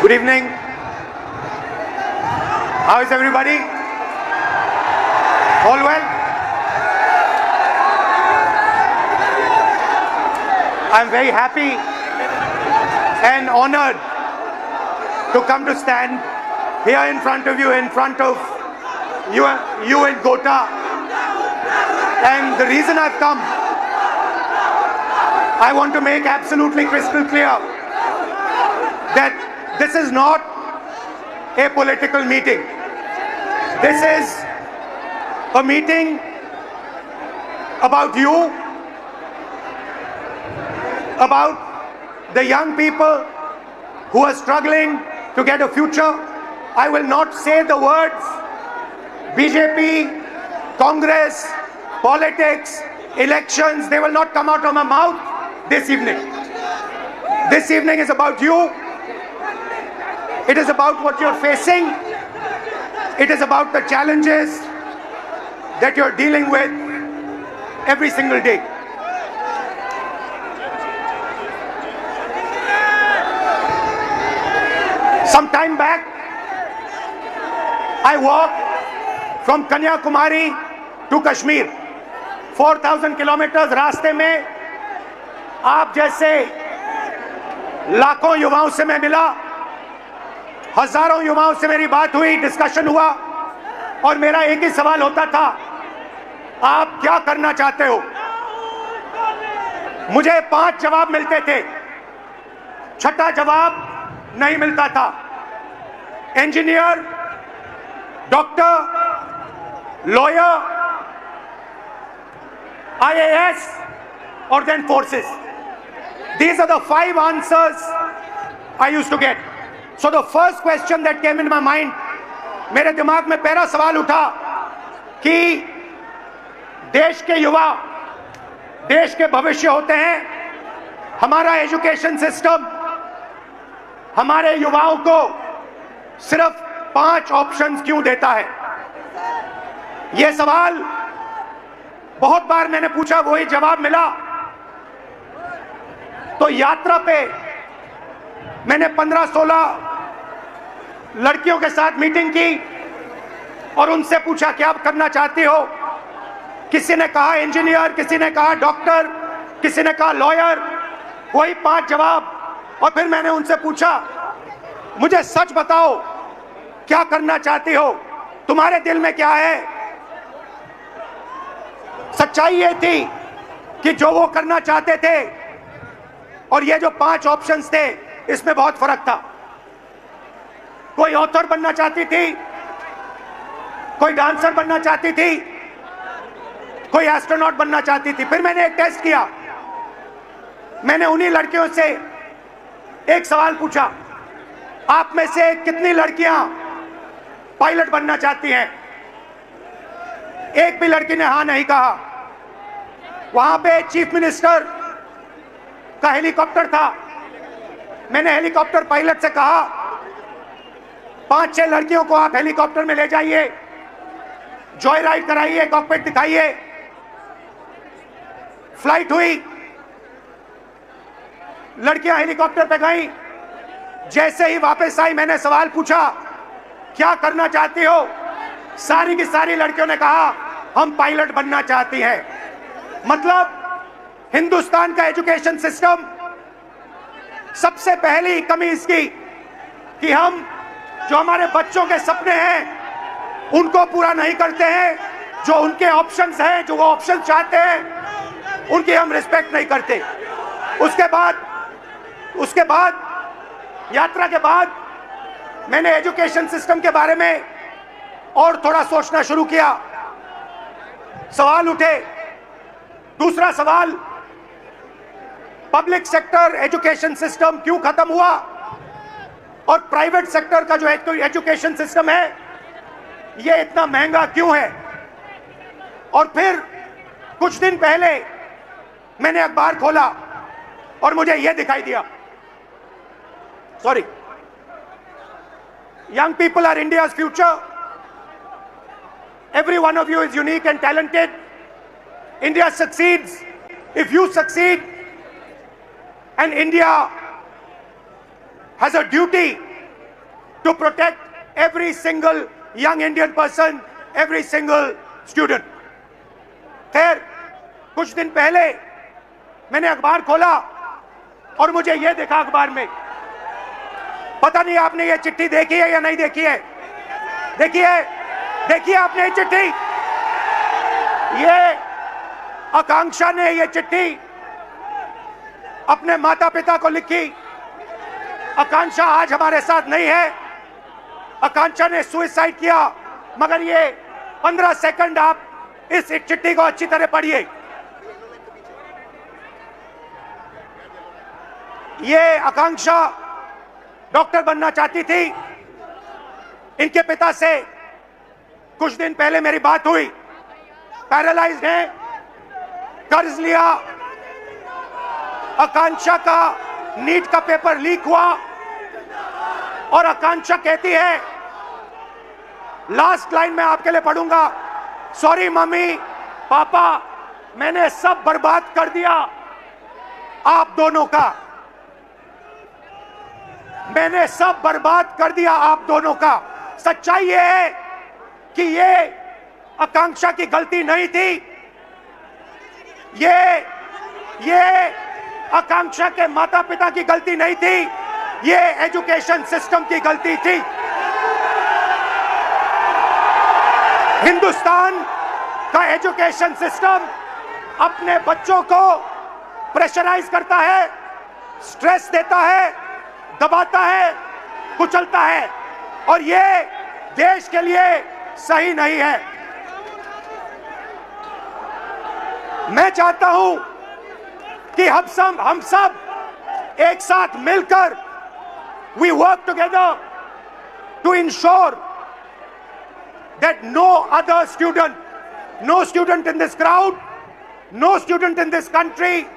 Good evening. How is everybody? All well? I'm very happy and honored to come to stand here in front of you, in front of you and Gota. And the reason I've come, I want to make absolutely crystal clear that this is not a political meeting. This is a meeting about you, about the young people who are struggling to get a future. I will not say the words BJP, Congress, politics, elections. They will not come out of my mouth this evening. This evening is about you. It is about what you're facing. It is about the challenges that you're dealing with every single day. Some time back, I walked from Kanyakumari to Kashmir. 4,000 kilometers रास्ते में आप जैसे लाखों युवाओं से मैं मिला, हजारों युवाओं से मेरी बात हुई, डिस्कशन हुआ, और मेरा एक ही सवाल होता था, आप क्या करना चाहते हो? मुझे 5 जवाब मिलते थे, छठा जवाब नहीं मिलता था। Engineer, doctor, lawyer, IAS, or then forces. These are the 5 answers I used to get. So the first question that came in my mind, मेरे दिमाग में पहला सवाल उठा कि देश के युवा देश के भविष्य होते हैं। हमारा एजुकेशन सिस्टम हमारे युवाओं को सिर्फ 5 ऑप्शंस क्यों देता है? यह सवाल बहुत बार मैंने पूछा, वही जवाब मिला। तो यात्रा पे मैंने 15-16 लड़कियों के साथ मीटिंग की और उनसे पूछा क्या आप करना चाहती हो? किसी ने कहा इंजीनियर, किसी ने कहा डॉक्टर, किसी ने कहा लॉयर, वही 5 जवाब। और फिर मैंने उनसे पूछा, मुझे सच बताओ क्या करना चाहती हो? तुम्हारे दिल में क्या है? सच्चाई ये थी कि जो वो करना चाहते थे और ये जो 5 ऑप्शंस थे, इसमें बहुत फर्क था। कोई ऑथर बनना चाहती थी, कोई डांसर बनना चाहती थी, कोई एस्ट्रोनॉट बनना चाहती थी। फिर मैंने एक टेस्ट किया। मैंने उन्हीं लड़कियों से एक सवाल पूछा, आप में से कितनी लड़कियां पायलट बनना चाहती हैं? एक भी लड़की ने हां नहीं कहा। वहां पे चीफ मिनिस्टर का हेलीकॉप्टर था। मैंने हेलीकॉप्टर पायलट से कहा, 5-6 लड़कियों को आप हेलीकॉप्टर में ले जाइए, जॉय राइड कराइए, कॉकपिट दिखाइए। फ्लाइट हुई, लड़कियां हेलीकॉप्टर पे गई। जैसे ही वापस आई, मैंने सवाल पूछा क्या करना चाहती हो? सारी की सारी लड़कियों ने कहा हम पायलट बनना चाहती हैं। मतलब हिंदुस्तान का एजुकेशन सिस्टम, सबसे पहली कमी इसकी कि हम जो हमारे बच्चों के सपने हैं उनको पूरा नहीं करते हैं। जो उनके ऑप्शंस हैं, जो वो ऑप्शन चाहते हैं, उनकी हम रिस्पेक्ट नहीं करते। उसके बाद यात्रा के बाद मैंने एजुकेशन सिस्टम के बारे में और थोड़ा सोचना शुरू किया। सवाल उठे। दूसरा सवाल, पब्लिक सेक्टर एजुकेशन सिस्टम क्यों खत्म हुआ और प्राइवेट सेक्टर का जो एजुकेशन सिस्टम है ये इतना महंगा क्यों है? और फिर कुछ दिन पहले मैंने अखबार खोला और मुझे यह दिखाई दिया, sorry, young people are India's future. Every one of you is unique and talented. India succeeds if you succeed, and India has a duty to protect every single young Indian person, every single student. खैर, कुछ दिन पहले मैंने अखबार खोला और मुझे यह देखा अखबार में, पता नहीं आपने ये चिट्ठी देखी है या नहीं देखी है? देखिए आपने ये चिट्ठी, ये आकांक्षा ने ये चिट्ठी अपने माता पिता को लिखी। आकांक्षा आज हमारे साथ नहीं है, आकांक्षा ने सुसाइड किया, मगर ये 15 सेकंड आप इस चिट्ठी को अच्छी तरह पढ़िए। ये आकांक्षा डॉक्टर बनना चाहती थी। इनके पिता से कुछ दिन पहले मेरी बात हुई, पैरालाइज्ड हैं, कर्ज लिया, आकांक्षा का नीट का पेपर लीक हुआ और आकांक्षा कहती है, लास्ट लाइन में आपके लिए पढ़ूंगा, सॉरी मम्मी पापा, मैंने सब बर्बाद कर दिया आप दोनों का, मैंने सब बर्बाद कर दिया आप दोनों का। सच्चाई ये है कि ये आकांक्षा की गलती नहीं थी, ये आकांक्षा के माता पिता की गलती नहीं थी, ये एजुकेशन सिस्टम की गलती थी। हिंदुस्तान का एजुकेशन सिस्टम अपने बच्चों को प्रेशराइज करता है, स्ट्रेस देता है, दबाता है, कुचलता है, और ये देश के लिए सही नहीं है। मैं चाहता हूं कि हम सब एक साथ मिलकर we work together to ensure that no other student, no student in this crowd, no student in this country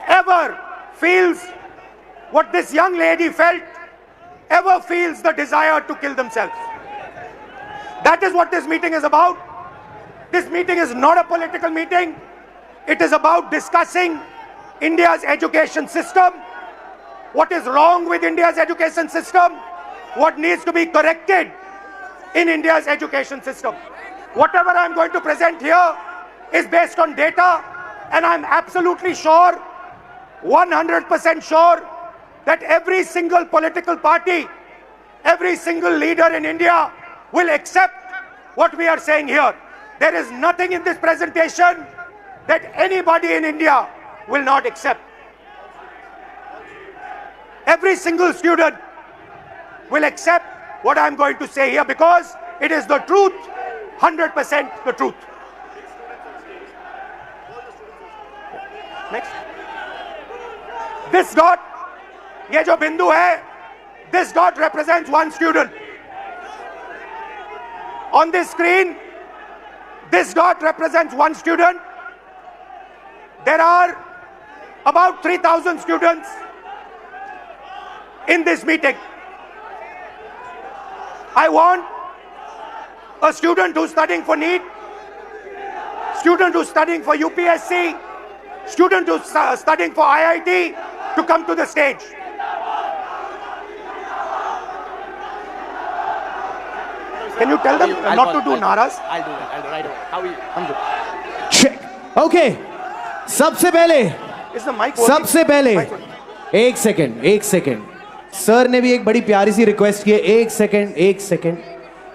ever feels what this young lady felt, ever feels the desire to kill themselves. That is what this meeting is about. This meeting is not a political meeting. It is about discussing India's education system, what is wrong with India's education system, what needs to be corrected in India's education system. Whatever I'm going to present here is based on data, and I'm absolutely sure, 100% sure, that every single political party, every single leader in India will accept what we are saying here. There is nothing in this presentation that anybody in India will not accept. Every single student will accept what I'm going to say here because it is the truth, 100% the truth. Next. This dot, ये जो बिंदु है, this dot represents one student. On this screen, this dot represents one student. There are about 3,000 students in this meeting. I want a student who's studying for NEET, student who's studying for UPSC, student who's studying for IIT to come to the stage. Can you tell them not to do naras? I'll do that. Right away. How are you? I'm good. Check. Okay. सबसे पहले Is the mic working? सबसे पहले Mic working. एक second sir ने भी एक बड़ी प्यारी सी रिक्वेस्ट की है। एक सेकंड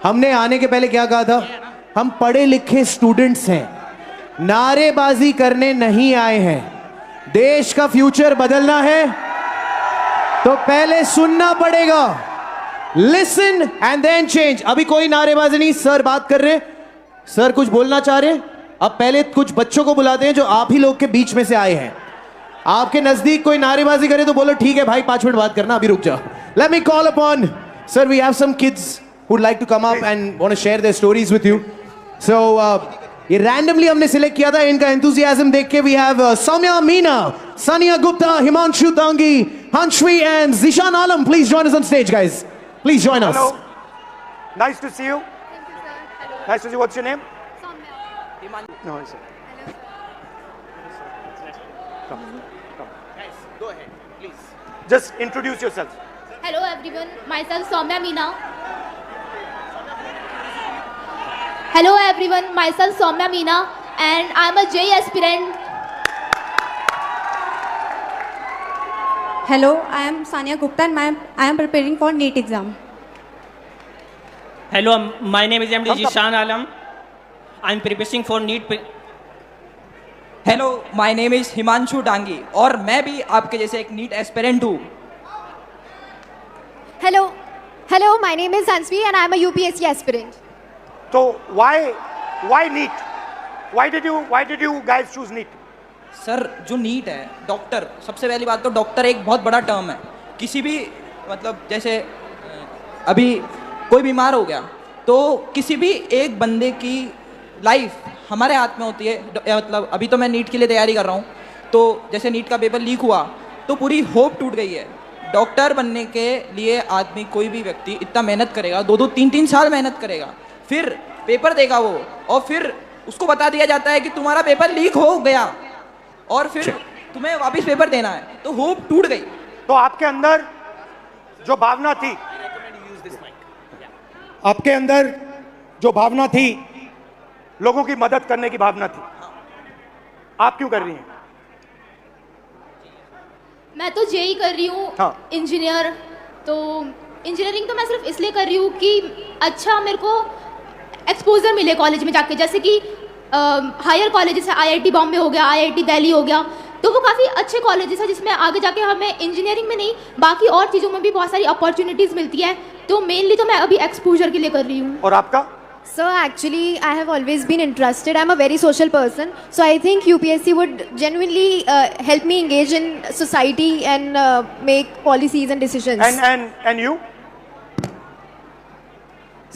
हमने आने के पहले क्या कहा था? हम पढ़े लिखे स्टूडेंट्स हैं, नारेबाजी करने नहीं आए हैं। देश का फ्यूचर बदलना है तो पहले सुनना पड़ेगा। Listen and then change. अभी कोई नारेबाजी नहीं, सर बात कर रहे हैं, सर कुछ बोलना चाह रहे हैं। अब पहले कुछ बच्चों को बुलाते हैं जो आप ही लोग के बीच में से आए हैं। आपके नजदीक कोई नारेबाजी करे तो बोलो ठीक है भाई 5 मिनट बात करना, अभी रुक जाओ। Let me call upon sir, we have some kids who'd like to come up and want to share their stories with you. So ये randomly हमने select किया था, इनका enthusiasm देख के we have Soumya Meena, Sania Gupta, Himanshu Tangi, Hanshvi and Zishan Alam. Please join us on stage, guys. Please join us. Hello. Nice to see you. Thank you, sir. Hello. Nice to see you. What's your name? Soumya. No, sir. Hello, sir. Come. Guys, go ahead, please. Just introduce yourself. Hello everyone, myself Soumya Meena. Hello everyone, myself Soumya Meena and I'm a JEE aspirant. Hello, I am Sania Gupta and I am preparing for NEET exam. Hello, my name is MD Jishan Alam. I'm preparing for NEET. Hello my name is Himanshu Dangi और मैं भी आपके जैसे एक NEET aspirant हूँ. Hello, my name is Ansvi and I am a UPSC aspirant. So why NEET? Why did you guys choose NEET? Sir जो NEET है doctor, सबसे पहली बात तो डॉक्टर एक बहुत बड़ा टर्म है. किसी भी मतलब जैसे अभी कोई बीमार हो गया तो किसी भी एक बंदे की लाइफ हमारे हाथ में होती है. मतलब अभी तो मैं नीट के लिए तैयारी कर रहा हूँ, तो जैसे नीट का पेपर लीक हुआ तो पूरी होप टूट गई है. डॉक्टर बनने के लिए आदमी कोई भी व्यक्ति इतना मेहनत करेगा, 2-2, 3-3 साल मेहनत करेगा, फिर पेपर देगा वो, और फिर उसको बता दिया जाता है कि तुम्हारा पेपर लीक हो गया और फिर तुम्हें वापस पेपर देना है, तो होप टूट गई. तो आपके अंदर जो भावना थी, आपके अंदर जो भावना थी, लोगों की मदद करने की भावना थी, आप क्यों कर रही हैं? मैं तो JEE कर रही हूँ, हाँ. इंजीनियर. तो इंजीनियरिंग तो मैं सिर्फ इसलिए कर रही हूँ कि अच्छा मेरे को एक्सपोजर मिले कॉलेज में जाके, जैसे कि हायर कॉलेजेस है, IIT बॉम्बे हो गया, IIT दिल्ली हो गया, तो वो काफ़ी अच्छे कॉलेजेस है जिसमें आगे जाके हमें इंजीनियरिंग में नहीं बाकी और चीज़ों में भी बहुत सारी अपॉर्चुनिटीज़ मिलती है. तो मेनली तो मैं अभी एक्सपोजर के लिए कर रही हूँ. और आपका? So actually I have always been interested. I'm a very social person. So I think UPSC would genuinely help me engage in society and make policies and decisions. And you?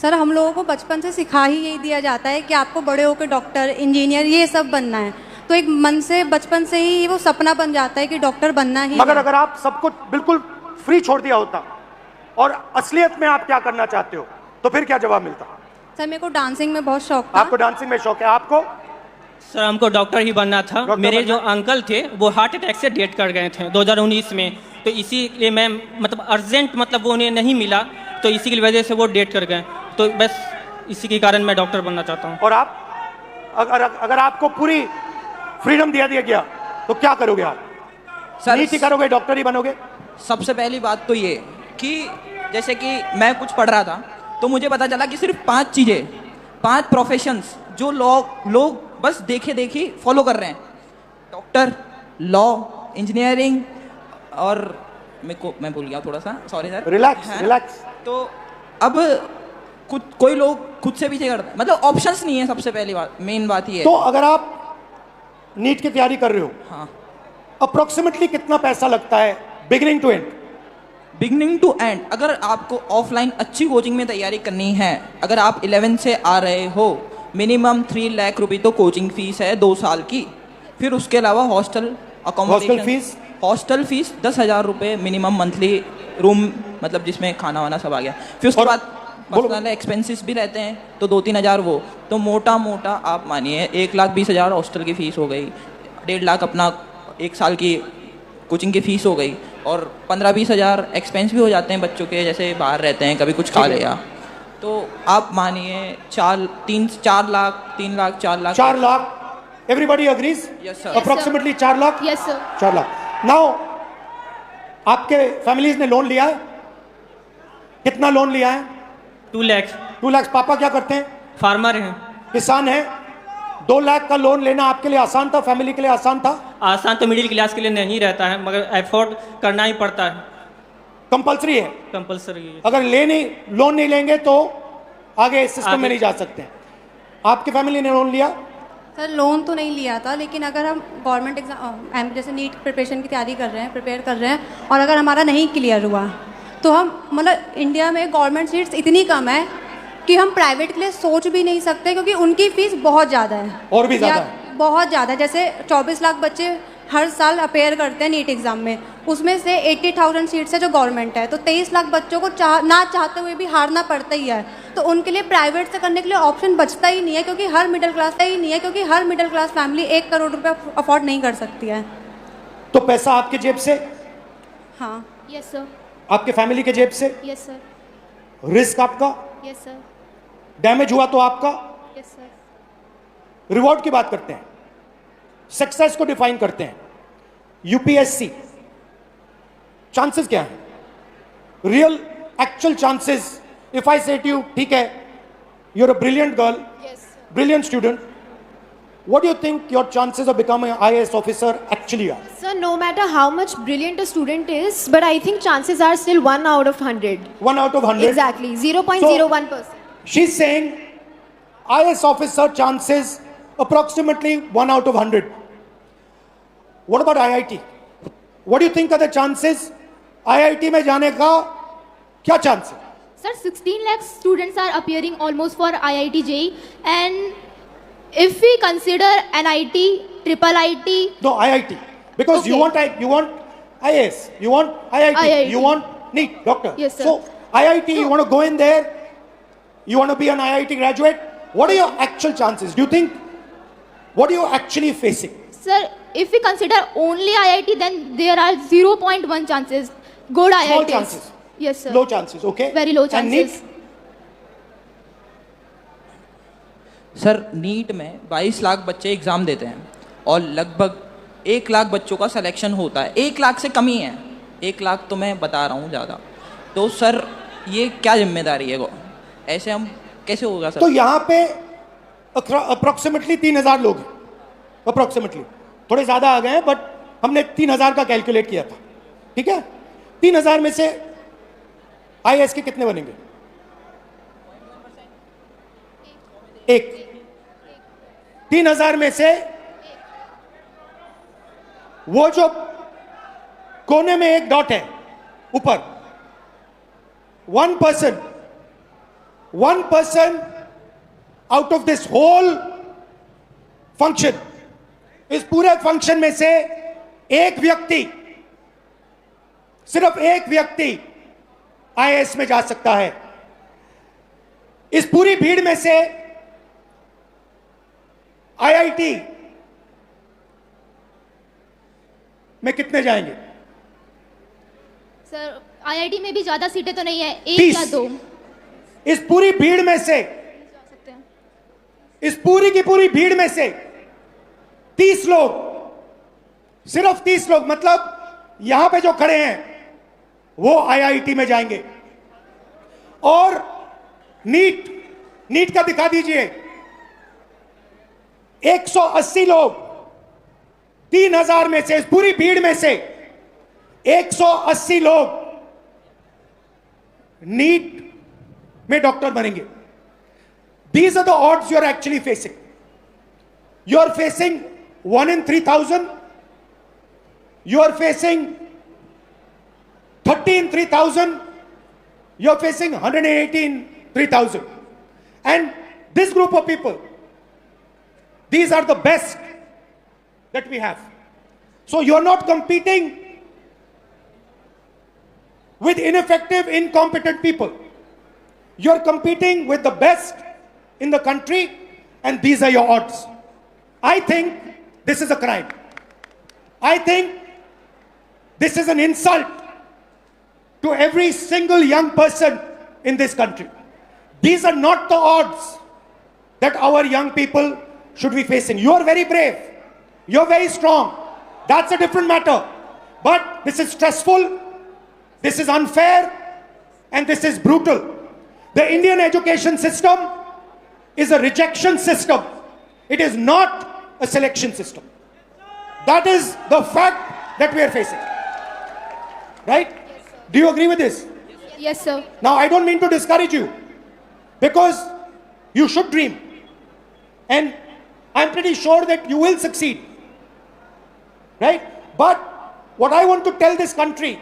Sir हम लोगों को बचपन से सिखा ही यही दिया जाता है कि आपको बड़े होकर डॉक्टर, इंजीनियर ये सब बनना है. तो एक मन से बचपन से ही वो सपना बन जाता है कि डॉक्टर बनना ही मगर है. अगर आप सबको बिल्कुल फ्री छोड़ दिया होता और असलियत में आप क्या करना चाहते हो तो फिर क्या जवाब मिलता? सर मेरे को डांसिंग में बहुत शौक था. आपको डांसिंग में शौक है, आपको? सर हमको डॉक्टर ही बनना था. मेरे जो अंकल थे वो हार्ट अटैक से डेथ कर गए थे 2019 में, तो इसीलिए मैं मतलब अर्जेंट मतलब वो उन्हें नहीं मिला, तो इसी की वजह से वो डेथ कर गए. तो बस इसी के कारण मैं डॉक्टर बनना चाहता हूँ. और आप? अगर आपको पूरी फ्रीडम दिया गया तो क्या करोगे आप? सर नीट ही करोगे, डॉक्टर ही बनोगे? सबसे पहली बात तो ये कि जैसे कि मैं कुछ पढ़ रहा था तो मुझे पता चला कि सिर्फ 5 चीज़ें, 5 प्रोफेशंस जो लोग बस देखे देखी फॉलो कर रहे हैं: डॉक्टर, लॉ, इंजीनियरिंग और मैं भूल गया थोड़ा सा, सॉरी सर. रिलैक्स. तो अब कोई लोग खुद से पीछे करते हैं, मतलब ऑप्शंस नहीं है. सबसे पहली बात, मेन बात ये है. तो अगर आप नीट की तैयारी कर रहे हो, हाँ, अप्रोक्सीमेटली कितना पैसा लगता है beginning to end? Beginning to end अगर आपको ऑफलाइन अच्छी कोचिंग में तैयारी करनी है, अगर आप 11 से आ रहे हो, मिनिमम 3 लाख रुपए तो कोचिंग फीस है 2 साल की. फिर उसके अलावा हॉस्टल फीस 10,000 रुपये मिनिमम मंथली, रूम मतलब जिसमें खाना वाना सब आ गया. फिर उसके बाद पर्सनल एक्सपेंसेस भी रहते हैं तो 2-3 हज़ार वो, तो मोटा आप मानिए 1,20,000 हॉस्टल की फ़ीस हो गई, 1.5 लाख अपना 1 साल की कोचिंग की फ़ीस हो गई, और 15-20 हज़ार एक्सपेंस भी हो जाते हैं बच्चों के, जैसे बाहर रहते हैं कभी कुछ खा लिया, तो आप मानिए 4 lakh. 4 lakh. Everybody agrees? Yes sir. Approximately 4 lakh. Yes sir. 4 lakh. Now आपके फैमिलीज ने लोन लिया है? कितना लोन लिया है? 2 लाख. 2 लाख. पापा क्या करते हैं? फार्मर हैं. किसान हैं. 2 लाख का लोन लेना आपके लिए आसान था, फैमिली के लिए आसान था? आसान तो मिडिल क्लास के लिए नहीं रहता है, मगर एफोर्ड करना ही पड़ता है. कंपलसरी है? कंपलसरी. अगर लोन नहीं लेंगे तो आगे सिस्टम में नहीं जा सकते. आपकी फैमिली ने लोन लिया? सर लोन तो नहीं लिया था, लेकिन अगर हम गवर्नमेंट एग्जाम जैसे नीट प्रिपरेशन की तैयारी प्रिपेयर कर रहे हैं और अगर हमारा नहीं क्लियर हुआ तो हम मतलब इंडिया में गवर्नमेंट सीट्स इतनी कम है कि हम प्राइवेट के लिए सोच भी नहीं सकते, क्योंकि उनकी फ़ीस बहुत ज़्यादा है. और भी ज़्यादा है? बहुत ज़्यादा. जैसे 24 लाख बच्चे हर साल अपेयर करते हैं नीट एग्ज़ाम में, उसमें से 80,000 सीट्स है जो गवर्नमेंट है, तो 23 लाख बच्चों को ना चाहते हुए भी हारना पड़ता ही है. तो उनके लिए प्राइवेट से करने के लिए ऑप्शन बचता ही नहीं है, क्योंकि हर मिडिल क्लास फैमिली 1 करोड़ रुपये अफोर्ड नहीं कर सकती है. तो पैसा आपकी जेब से? हाँ. Yes sir. आपके फैमिली के जेब से, यस सर, रिस्क आपका, यस सर, डैमेज हुआ तो आपका, यस सर। रिवॉर्ड की बात करते हैं, सक्सेस को डिफाइन करते हैं। यूपीएससी चांसेस क्या है, real actual chances? If I say to you, ठीक है, you are a brilliant girl, brilliant student, what do you think your chances of becoming an IAS officer actually are? Sir, no matter how much brilliant a student is, but I think chances are still 1 out of 100. 1 out of 100? Exactly, 0.01%. She's saying IAS officer chances approximately 1 out of 100. What about IIT? What do you think are the chances? IIT में जाने का क्या chance है? Sir, 16 lakh students are appearing almost for IIT JEE, and if we consider NIT, triple IT, No, IIT. Because Okay. you want IAS, you want IIT, IIT. you want NEET, doctor. Yes, sir. So IIT, you want to go in there, you want to be an IIT graduate. What are your actual chances? Do you think, what are you actually facing? sir, if we consider only IIT, then there are 0.1 chances. Good Small IITs. chances. Yes, sir. Low chances, okay? Very low And chances. NEET? Sir NEET में 22 लाख बच्चे exam देते हैं और लगभग 1 लाख बच्चों का selection होता है। 1 लाख से कम ही है, 1 लाख तो मैं बता रहा हूँ ज़्यादा। तो सर ये क्या जिम्मेदारी है, ऐसे हम कैसे होगा सर? तो यहाँ पे अप्रोक्सीमेटली 3000 लोग हैं, अप्रोक्सीमेटली, थोड़े ज़्यादा आ गए हैं, बट हमने 3000 का कैलकुलेट किया था, ठीक है? 3000 में से IAS के कितने बनेंगे? एक। 3000 में से वो जो कोने में एक डॉट है ऊपर, 1% out of this whole function, इस पूरे फंक्शन में से एक व्यक्ति, सिर्फ एक व्यक्ति IAS में जा सकता है। इस पूरी भीड़ में से IIT में कितने जाएंगे? सर IIT में भी ज्यादा सीटें तो नहीं है, 1 30। या 2 इस पूरी भीड़ में से, सकते हैं। इस पूरी की पूरी भीड़ में से 30 लोग, सिर्फ 30 लोग, मतलब यहां पे जो खड़े हैं वो IIT में जाएंगे। और नीट का दिखा दीजिए, 180 लोग, 3000 में से, इस पूरी भीड़ में से 180 लोग नीट में डॉक्टर बनेंगे। These are the odds you are actually facing. You are facing 1 in 3000. You are facing 30 in 3000. You are facing 180 in 3000. And this group of people, these are the best that we have. So you are not competing with ineffective, incompetent people. You are competing with the best in the country, and these are your odds. I think this is a crime. I think this is an insult to every single young person in this country. These are not the odds that our young people should be facing. You are very brave. You are very strong. That's a different matter. But this is stressful, this is unfair, and this is brutal. The Indian education system is a rejection system. It is not a selection system. That is the fact that we are facing. Right? Do you agree with this? Yes, sir. Now, I don't mean to discourage you, because you should dream. And I'm pretty sure that you will succeed. Right? But what I want to tell this country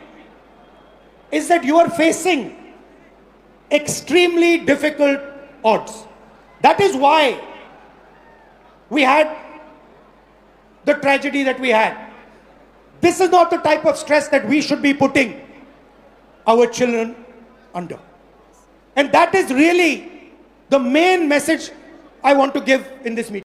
is that you are facing extremely difficult odds. That is why we had the tragedy that we had. This is not the type of stress that we should be putting our children under. And that is really the main message I want to give in this meeting.